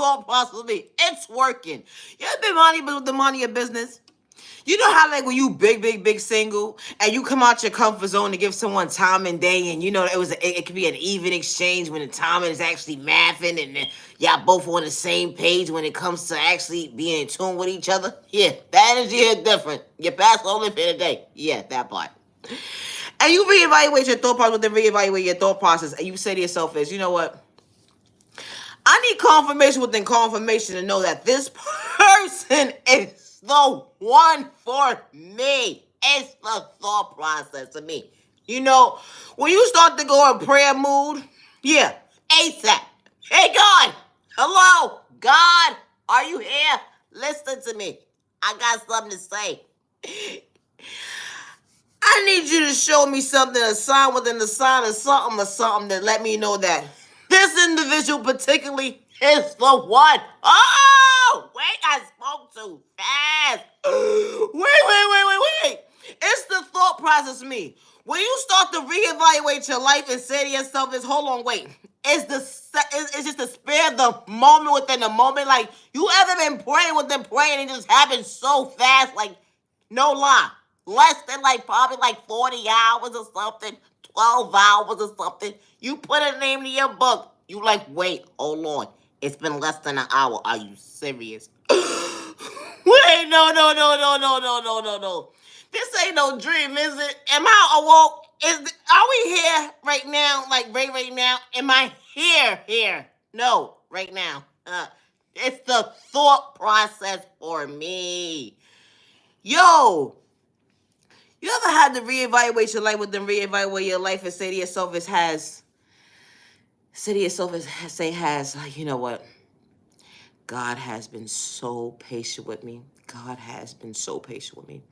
thought process for me. It's working. You ever been minding the money of business? You know how like when you big single and you come out your comfort zone to give someone time and day and you know it could be an even exchange when the timing is actually mathing and then y'all both on the same page when it comes to actually being in tune with each other? Yeah, that energy is different. You pass only for the day. Yeah, that part. And you reevaluate your thought process, then reevaluate your thought process, and you say to yourself is, you know what? I need confirmation within confirmation to know that this person is the one for me. It's the thought process of me. You know, when you start to go in prayer mood, yeah, ASAP. Hey, God. Hello, God. Are you here? Listen to me. I got something to say. I need you to show me something, a sign within the sign or something that let me know that this individual particularly is the one. Oh, wait, I spoke too fast. Wait. It's the thought process of me. When you start to reevaluate your life and say to yourself, "Is hold on, wait." It's just to spare the moment within the moment. Like, you ever been praying and it just happens so fast? Like, no lie. Less than like probably like 40 hours or something, 12 hours or something. You put a name to your book. You like, wait, hold on. It's been less than an hour. Are you serious? Wait, no. This ain't no dream, is it? Am I awoke? Are we here right now? Like right now? Am I here? No, right now. It's the thought process for me. Yo, you ever had to reevaluate your life, but then reevaluate your life and say to yourself, like, you know what? God has been so patient with me. God has been so patient with me.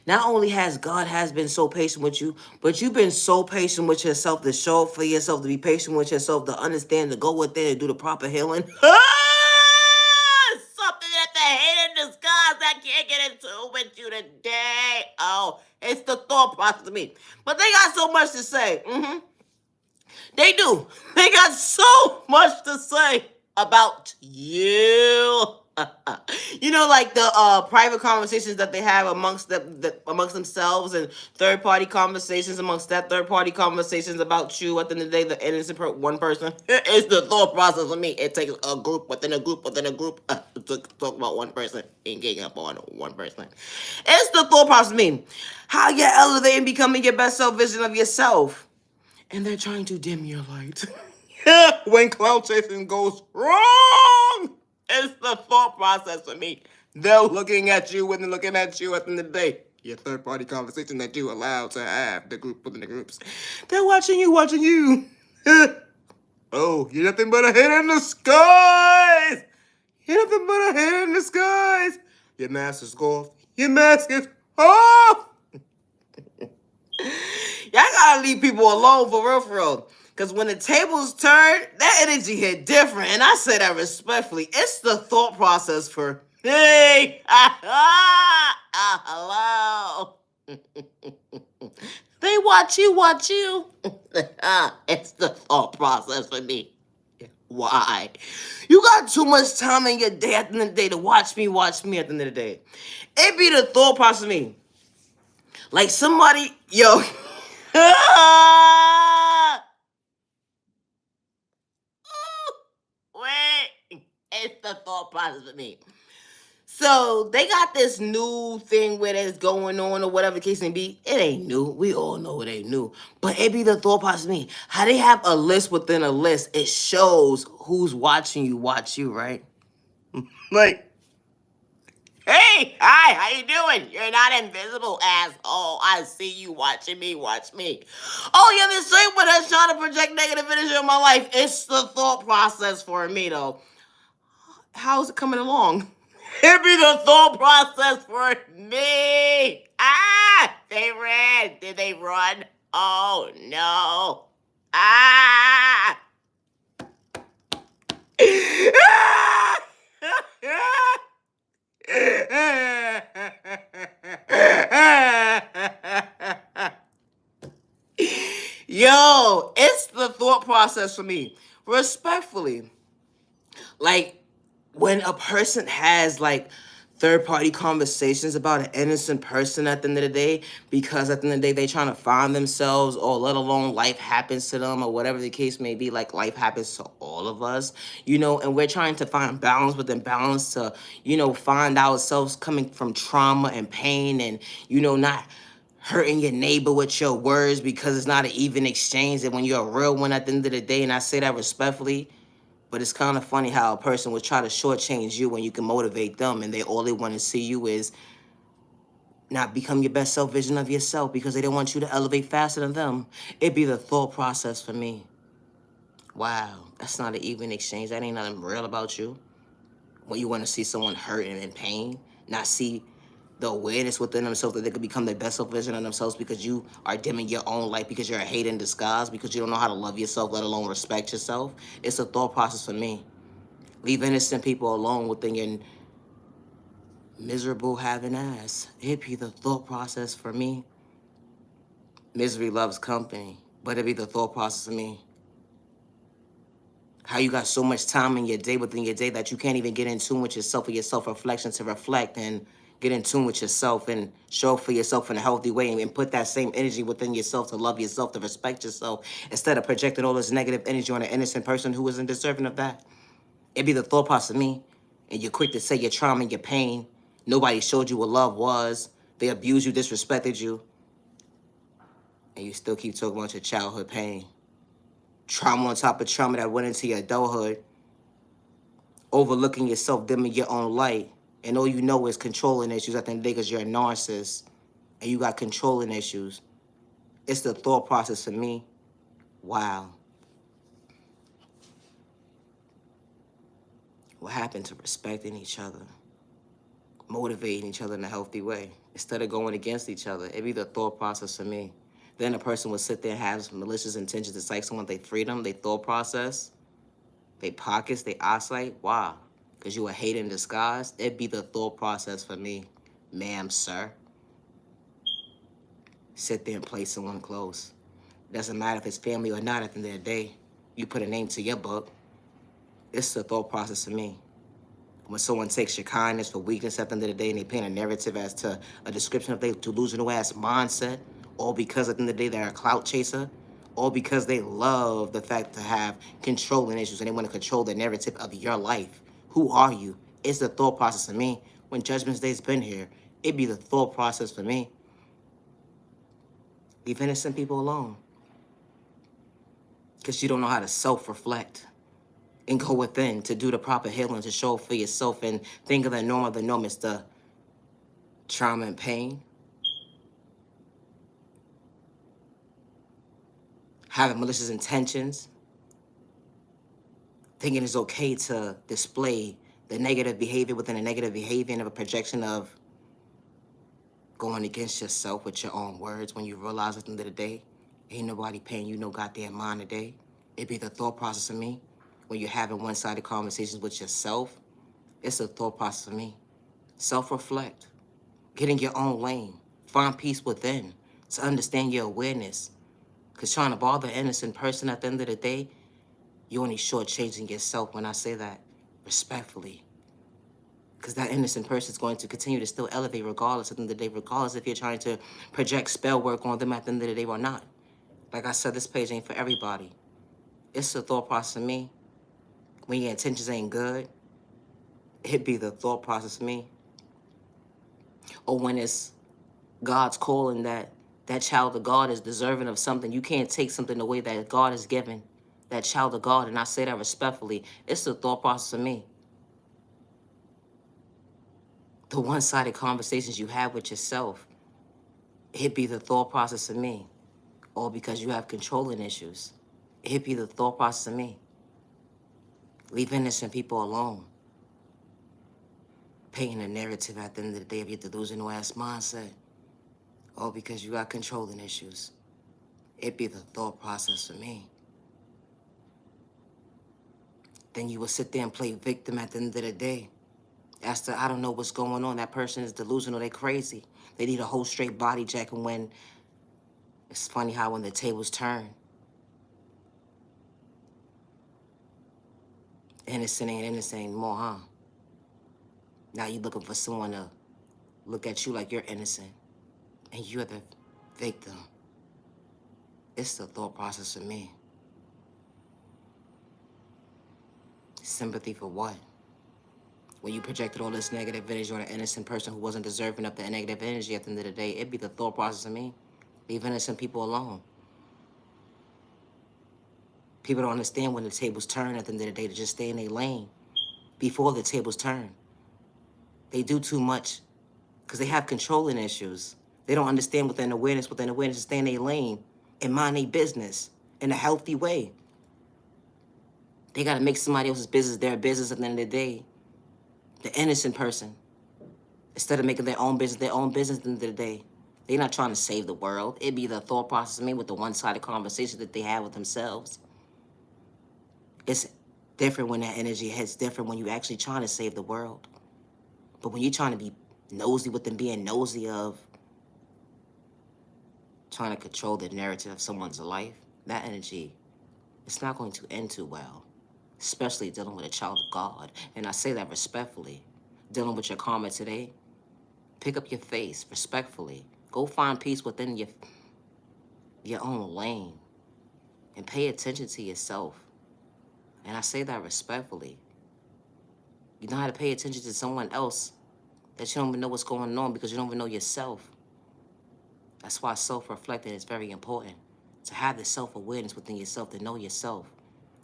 Not only has God has been so patient with you, but you've been so patient with yourself to show up for yourself, to be patient with yourself, to understand, to go within and do the proper healing. Something that the hate in disguise I can't get into with you today. Oh, it's the thought process of me. But they got so much to say. They do. They got so much to say about you. You know, like the private conversations that they have amongst themselves, and third party conversations amongst that third party conversations about you. At the end of the day, the innocent one person. It's the thought process of me. It takes a group within a group to talk about one person and getting up on one person. It's the thought process of me. How you're elevating, becoming your best self vision of yourself, and they're trying to dim your light. When cloud chasing goes wrong, it's the thought process for me. They're looking at you when they're looking at you at the end of the day. Your third party conversation that you allowed to have, the group within the groups. They're watching you. Oh, you're nothing but a head in the skies. You're nothing but a head in the skies. Your mask is off. Your mask is off. Y'all gotta leave people alone for real. Because when the tables turn, that energy hit different. And I say that respectfully. It's the thought process for, hey, hello. They watch you. It's the thought process for me. Why? You got too much time in your day at the end of the day to watch me at the end of the day. It be the thought process of me. Like somebody, yo. Wait, it's the thought process of me. So they got this new thing where it's going on or whatever the case may be. It ain't new. We all know it ain't new. But it be the thought process of me. How they have a list within a list. It shows who's watching you watch you, right? Like, hey, hi, how you doing? You're not invisible, asshole. I see you watching me, watch me. Oh, you're the same one that's trying to project negative energy in my life. It's the thought process for me, though. How's it coming along? It be the thought process for me. They ran. Did they run? Oh, no. Yo, it's the thought process for me. Respectfully. Like, when a person has like third party conversations about an innocent person at the end of the day, because at the end of the day they trying to find themselves, or let alone life happens to them, or whatever the case may be, like life happens to all of us, and we're trying to find balance within balance to, find ourselves coming from trauma and pain, and not hurting your neighbor with your words, because it's not an even exchange, and when you're a real one at the end of the day, and I say that respectfully. But it's kind of funny how a person would try to shortchange you when you can motivate them, and all they want to see you is not become your best self vision of yourself, because they don't want you to elevate faster than them. It'd be the thought process for me. Wow, that's not an even exchange. That ain't nothing real about you. When you want to see someone hurt and in pain, not see the awareness within themselves that they could become their best self vision of themselves, because you are dimming your own light, because you're a hate in disguise, because you don't know how to love yourself, let alone respect yourself. It's a thought process for me. Leave innocent people alone within your miserable having ass. It'd be the thought process for me. Misery loves company, but it'd be the thought process for me. How you got so much time in your day within your day that you can't even get in tune with yourself, or your self-reflection to reflect and get in tune with yourself and show up for yourself in a healthy way, and put that same energy within yourself to love yourself, to respect yourself, instead of projecting all this negative energy on an innocent person who isn't deserving of that. It'd be the thought process of me. And you're quick to say your trauma and your pain. Nobody showed you what love was. They abused you, disrespected you. And you still keep talking about your childhood pain. Trauma on top of trauma that went into your adulthood. Overlooking yourself, dimming your own light. And all you know is controlling issues at the end of the day, because you're a narcissist. And you got controlling issues. It's the thought process for me. Wow. What happened to respecting each other? Motivating each other in a healthy way, instead of going against each other. It'd be the thought process for me. Then a person would sit there and have malicious intentions. It's like someone, they freedom, they thought process, they pockets, they eyesight. Wow. Because you a hate in disguise. It'd be the thought process for me. Ma'am, sir. Sit there and play someone close. Doesn't matter if it's family or not at the end of the day. You put a name to your book. It's the thought process for me. When someone takes your kindness for weakness at the end of the day, and they paint a narrative as to a description of their delusional ass mindset, all because at the end of the day they're a clout chaser, all because they love the fact to have controlling issues, and they want to control the narrative of your life. Who are you? It's the thought process for me. When Judgment Day's been here, it'd be the thought process for me. Leave innocent people alone. Because you don't know how to self-reflect and go within to do the proper healing, to show for yourself and think of the norm of the norm. It's the trauma and pain. Having malicious intentions. Thinking it's okay to display the negative behavior within a negative behavior, and of a projection of going against yourself with your own words, when you realize at the end of the day, ain't nobody paying you no goddamn mind today. It'd be the thought process of me. When you're having one-sided conversations with yourself, it's a thought process of me. Self-reflect. Get in your own lane. Find peace within to understand your awareness. Because trying to bother an innocent person at the end of the day, you're only shortchanging yourself when I say that respectfully. Because that innocent person is going to continue to still elevate regardless at the end of the day, regardless if you're trying to project spell work on them at the end of the day or not. Like I said, this page ain't for everybody. It's the thought process of me. When your intentions ain't good, it'd be the thought process of me. Or when it's God's calling that child of God is deserving of something. You can't take something away that God has given that child of God, and I say that respectfully. It's the thought process of me. The one-sided conversations you have with yourself, it'd be the thought process of me. All because you have controlling issues. It'd be the thought process of me. Leave innocent people alone. Painting a narrative at the end of the day of your delusional ass mindset. All because you got controlling issues. It'd be the thought process for me. Then you would sit there and play victim at the end of the day. As to, I don't know what's going on. That person is delusional. They crazy. They need a whole straight body check. And when, it's funny how when the tables turn, innocent ain't innocent anymore, huh? Now you're looking for someone to look at you like you're innocent and you're the victim. It's the thought process for me. Sympathy for what? When you projected all this negative energy on an innocent person who wasn't deserving of the negative energy at the end of the day, it'd be the thought process of me. Leave innocent people alone. People don't understand when the tables turn at the end of the day to just stay in their lane before the tables turn. They do too much because they have controlling issues. They don't understand within awareness to stay in their lane and mind their business in a healthy way. They got to make somebody else's business their business at the end of the day. The innocent person, instead of making their own business at the end of the day. They're not trying to save the world. It'd be the thought process of me with the one-sided conversation that they have with themselves. It's different when that energy hits different when you actually trying to save the world. But when you're trying to be nosy with them being nosy of trying to control the narrative of someone's life, that energy, it's not going to end too well, especially dealing with a child of God. And I say that respectfully. Dealing with your karma today, pick up your face respectfully. Go find peace within your own lane and pay attention to yourself. And I say that respectfully. You know how to pay attention to someone else that you don't even know what's going on because you don't even know yourself. That's why self-reflecting is very important. To have the self-awareness within yourself, to know yourself.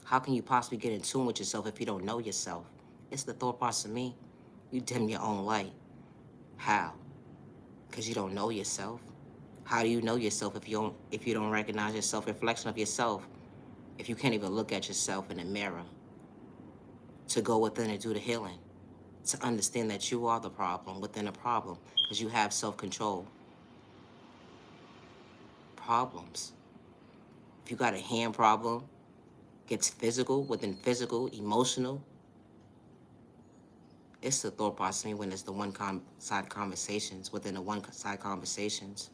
How can you possibly get in tune with yourself if you don't know yourself? It's the thought process of me. You dim your own light. How? Because you don't know yourself. How do you know yourself if you don't recognize your self-reflection of yourself? If you can't even look at yourself in the mirror to go within and do the healing, to understand that you are the problem within a problem because you have self-control. Problems. If you got a hand problem, gets physical, within physical, emotional, it's the thought process of me when it's the one-side conversations, within the one-side conversations.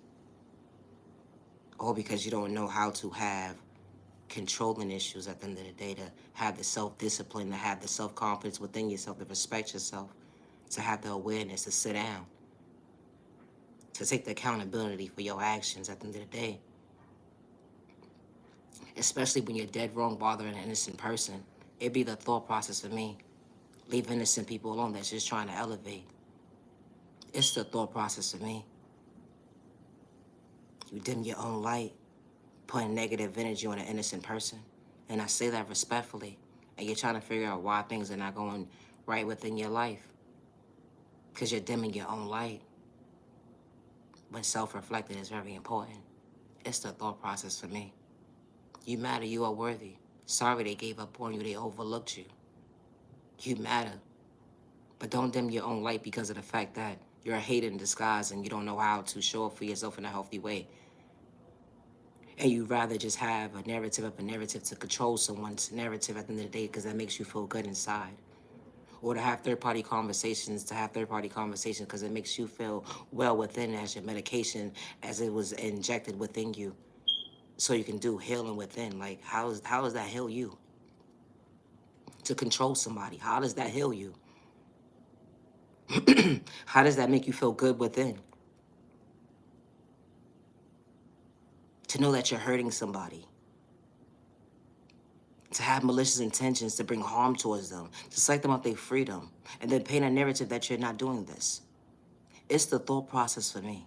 All because you don't know how to have controlling issues at the end of the day, to have the self-discipline, to have the self-confidence within yourself, to respect yourself, to have the awareness to sit down, to take the accountability for your actions at the end of the day. Especially when you're dead wrong bothering an innocent person. It'd be the thought process of me. Leave innocent people alone that's just trying to elevate. It's the thought process of me. You dim your own light, putting negative energy on an innocent person. And I say that respectfully. And you're trying to figure out why things are not going right within your life. Because you're dimming your own light. But self-reflecting is very important. It's the thought process for me. You matter, you are worthy. Sorry they gave up on you, they overlooked you. You matter. But don't dim your own light because of the fact that you're a hater in disguise and you don't know how to show up for yourself in a healthy way. And you'd rather just have a narrative to control someone's narrative at the end of the day because that makes you feel good inside. Or to have third-party conversations because it makes you feel well within as your medication, as it was injected within you. So you can do healing within. Like, how does that heal you? To control somebody, how does that heal you? How does that make you feel good within? To know that you're hurting somebody. To have malicious intentions to bring harm towards them. To psych them out their freedom. And then paint a narrative that you're not doing this. It's the thought process for me.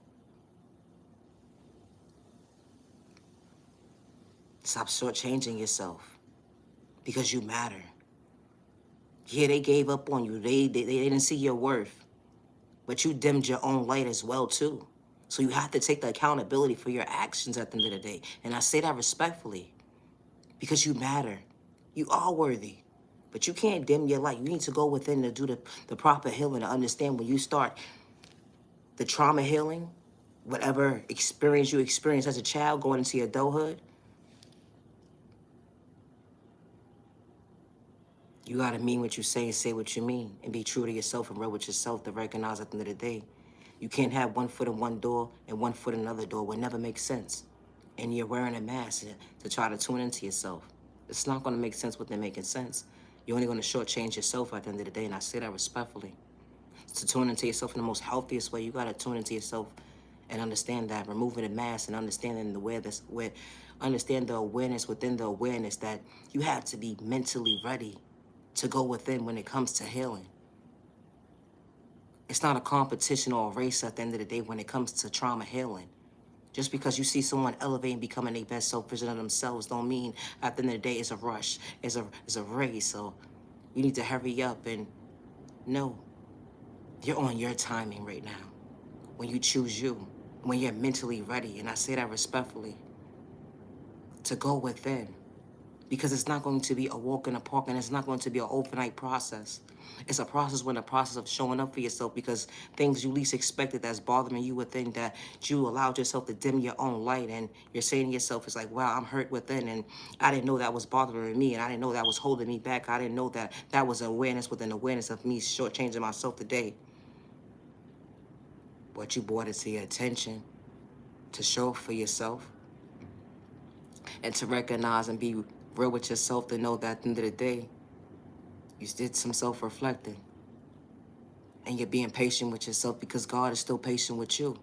Stop shortchanging yourself. Because you matter. Yeah, they gave up on you. They didn't see your worth. But you dimmed your own light as well, too. So you have to take the accountability for your actions at the end of the day. And I say that respectfully. Because you matter. You are worthy. But you can't dim your light. You need to go within to do the proper healing, to understand when you start the trauma healing, whatever experience you experienced as a child going into your adulthood, you gotta mean what you say and say what you mean and be true to yourself and real with yourself to recognize at the end of the day. You can't have one foot in one door and one foot in another door. It would never make sense. And you're wearing a mask to try to tune into yourself. It's not gonna make sense within making sense. You're only gonna shortchange yourself at the end of the day, and I say that respectfully. to tune into yourself in the most healthiest way, you got to tune into yourself and understand that, removing the mask and understanding the awareness, understand the awareness within the awareness, that you have to be mentally ready to go within when it comes to healing. It's not a competition or a race at the end of the day when it comes to trauma healing. Just because you see someone elevating, becoming a best self version of themselves, don't mean at the end of the day it's a rush, it's a race. So you need to hurry up and know you're on your timing right now. When you choose you, when you're mentally ready, and I say that respectfully, to go within. Because it's not going to be a walk in the park, and it's not going to be an overnight process. It's a process when the process of showing up for yourself, because things you least expected that's bothering you within, that you allowed yourself to dim your own light, and you're saying to yourself, it's like, wow, I'm hurt within, and I didn't know that was bothering me, and I didn't know that was holding me back. I didn't know that that was awareness within awareness of me shortchanging myself today. But you brought it to your attention to show up for yourself and to recognize and be real with yourself, to know that at the end of the day, you did some self-reflecting. And you're being patient with yourself, because God is still patient with you.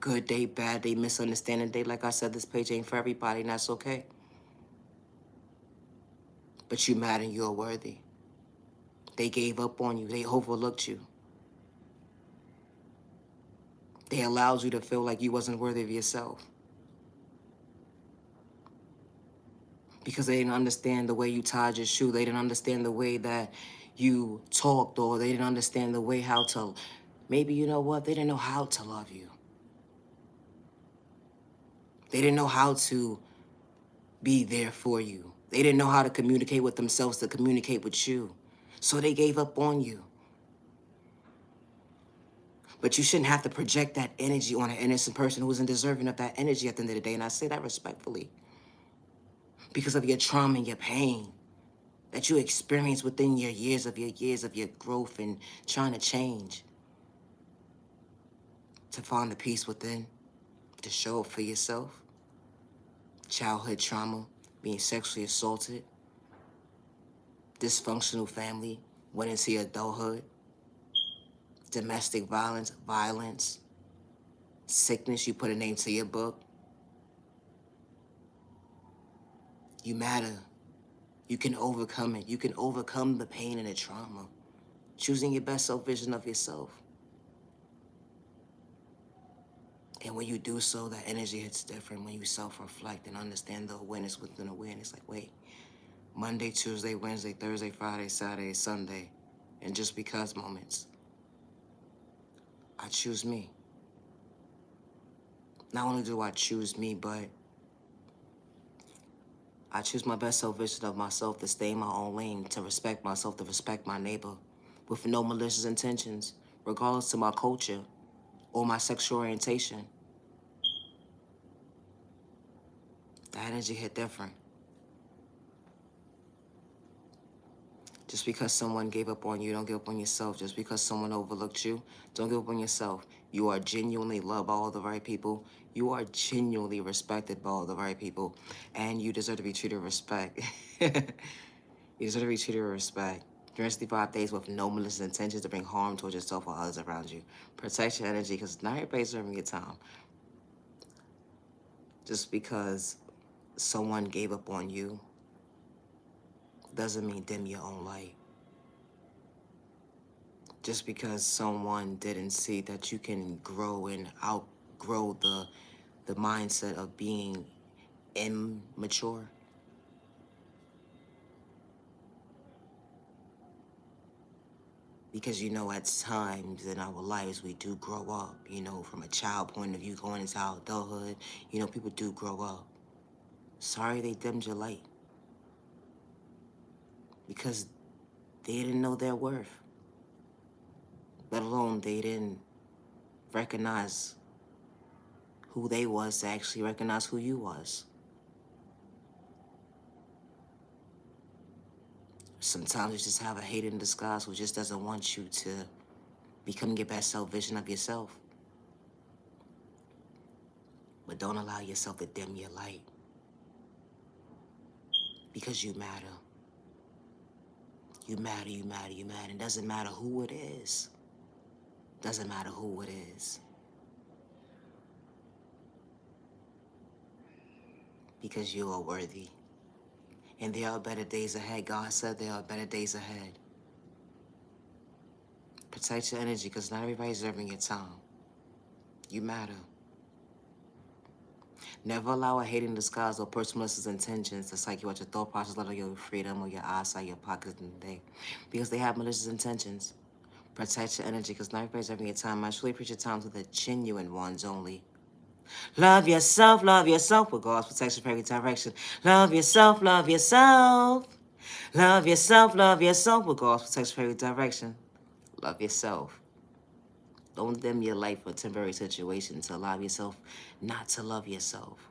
Good day, bad day, misunderstanding day. Like I said, this page ain't for everybody, and that's okay. But you mad and you're worthy. They gave up on you. They overlooked you. They allowed you to feel like you wasn't worthy of yourself. Because they didn't understand the way you tied your shoe. They didn't understand the way that you talked, or they didn't understand the way how to, maybe, you know what, they didn't know how to love you. They didn't know how to be there for you. They didn't know how to communicate with themselves to communicate with you. So they gave up on you. But you shouldn't have to project that energy on an innocent person who isn't deserving of that energy at the end of the day. And I say that respectfully. Because of your trauma and your pain that you experience within your years of your growth and trying to change. To find the peace within. To show up for yourself. Childhood trauma. Being sexually assaulted. Dysfunctional family. Went into adulthood. Domestic violence, sickness, you put a name to your book. You matter. You can overcome it. You can overcome the pain and the trauma. Choosing your best self vision of yourself. And when you do so, that energy hits different when you self-reflect and understand the awareness within awareness. Like, wait, Monday, Tuesday, Wednesday, Thursday, Friday, Saturday, Sunday, and just because moments. I choose me. Not only do I choose me, but I choose my best self vision of myself, to stay in my own lane, to respect myself, to respect my neighbor, with no malicious intentions, regardless to my culture or my sexual orientation. The energy hit different. Just because someone gave up on you, don't give up on yourself. Just because someone overlooked you, don't give up on yourself. You are genuinely loved by all the right people. You are genuinely respected by all the right people. And you deserve to be treated with respect. You deserve to be treated with respect. 365 days with no malicious intentions to bring harm towards yourself or others around you. Protect your energy, because not everybody's serving your time. Just because someone gave up on you doesn't mean dim your own light. Just because someone didn't see that you can grow and outgrow the mindset of being immature. Because, at times in our lives, we do grow up, from a child point of view, going into our adulthood, people do grow up. Sorry they dimmed your light. Because they didn't know their worth. Let alone they didn't recognize who they was to actually recognize who you was. Sometimes you just have a hate in disguise who just doesn't want you to become your best self vision of yourself. But don't allow yourself to dim your light. Because you matter. You matter, you matter, you matter. It doesn't matter who it is. Doesn't matter who it is. Because you are worthy. And there are better days ahead. God said there are better days ahead. Protect your energy because not everybody's serving your time. You matter. Never allow a hating disguise or person malicious intentions to psych you out your thought process, let your freedom or your eyesight, your pockets in the day. Because they have malicious intentions. Protect your energy because not everybody's having your time. I truly appreciate time to the genuine ones only. Love yourself with God's protection for every direction. Love yourself, love yourself. Love yourself with God's protection for every direction. Love yourself. Don't dim your life for a temporary situation to allow yourself not to love yourself.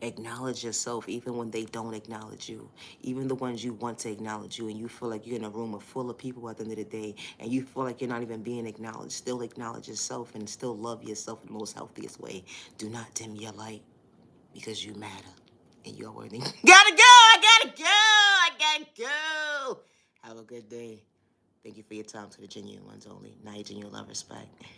Acknowledge yourself even when they don't acknowledge you. Even the ones you want to acknowledge you and you feel like you're in a room full of people at the end of the day and you feel like you're not even being acknowledged. Still acknowledge yourself and still love yourself in the most healthiest way. Do not dim your light because you matter and you're worthy. Gotta go! I gotta go! Have a good day. Thank you for your time to the genuine ones only. Now you genuine love, respect.